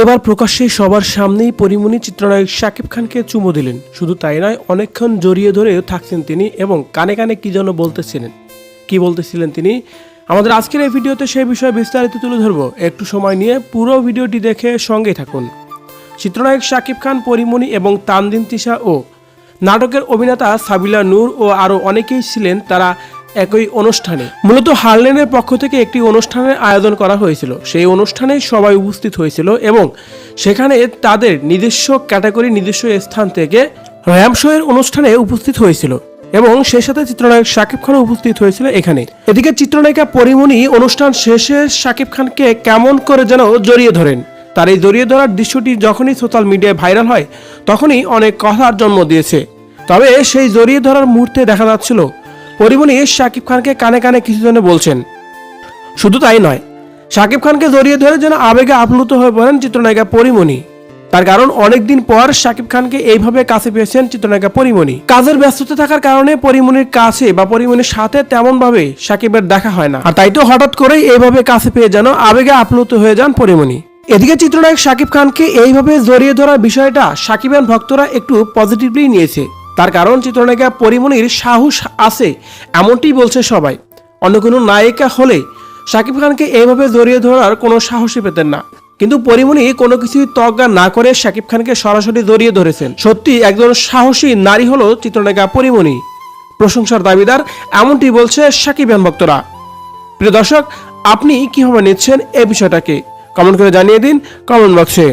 এবার প্রকাশ্যে সবার সামনেই পরীমনি চিত্রনায়ক শাকিব খানকে চুমু দিলেন। শুধু তাই নয়, অনেকক্ষণ জড়িয়ে ধরে থাকছেন তিনি এবং কানে কানে কি যেন বলতেছিলেন। কি বলতেছিলেন তিনি, আমাদের আজকের এই ভিডিওতে সেই বিষয়ে বিস্তারিত তুলে ধরবো। একটু সময় নিয়ে পুরো ভিডিওটি দেখে সঙ্গে থাকুন। চিত্রনায়ক শাকিব খান, পরীমনি এবং তানজিন তিশা ও নাটকের অভিনেতা সাবিলা নূর ও আরও অনেকেই ছিলেন তারা একই অনুষ্ঠানে। মূলত হারলেনের পক্ষ থেকে একটি অনুষ্ঠানের আয়োজন করা হয়েছিল। সেই অনুষ্ঠানে সবাই উপস্থিত হয়েছিল এবং সেখানে তাদের নিজস্ব ক্যাটাগরি, নিজস্ব স্থান থেকে র্যাম্প শো এর অনুষ্ঠানে উপস্থিত হয়েছিল এবং সেই সাথে চিত্রনায়ক শাকিব খানও উপস্থিত হয়েছিল এখানে। এদিকে চিত্রনায়িকা পরীমনি অনুষ্ঠান শেষে শাকিব খানকে কেমন করে যেন জড়িয়ে ধরেন। তার এই জড়িয়ে ধরার দৃশ্যটি যখনই সোশ্যাল মিডিয়ায় ভাইরাল হয় তখনই অনেক কথার জন্ম দিয়েছে। তবে সেই জড়িয়ে ধরার মুহূর্তে দেখা যাচ্ছিল পরীমনি শাকিব খানকে কানে কানে কিছু যেন বলছেন। শুধু তাই নয়, শাকিব খানকে জড়িয়ে ধরে যেন আবেগে আপ্লুত হয়ে পড়েন চিত্রনায়িকা পরীমনি। তার কারণ অনেকদিন পর শাকিব খানকে এইভাবে কাছে পেয়েছেন চিত্রনায়িকা পরীমনি। কাজের ব্যস্ততা থাকার কারণে পরীমনির কাছে বা পরীমনির সাথে তেমন ভাবে শাকিবের দেখা হয় না, আর তাই তো হঠাৎ করেই এইভাবে কাছে পেয়ে যেন আবেগে আপ্লুত হয়ে যান পরীমনি। এদিকে চিত্রনায়ক শাকিব খানকে এইভাবে জড়িয়ে ধরার বিষয়টা শাকিবান ভক্তরা একটু পজিটিভলি নিয়েছে। তার কারণ চিত্রনায়িকা পরীমনির সাহস আছে এমনটি বলছে সবাই। অন্য কোনো নায়িকা হলে শাকিব খানকে এইভাবে জড়িয়ে ধরার কোনো সাহসই পেতেন না, কিন্তু পরীমনি কোনো কিছুই তজ্ঞা না করে শাকিব খানকে সরাসরি জড়িয়ে ধরেছেন। সত্যি একজন সাহসী নারী হলো চিত্রনায়িকা পরীমনি, প্রশংসার দাবিদার এমনটি বলছে শাকিবান ভক্তরা। প্রিয় দর্শক, আপনি কিভাবে নিচ্ছেন এই বিষয়টাকে কমেন্ট করে জানিয়ে দিন কমেন্ট বক্সে।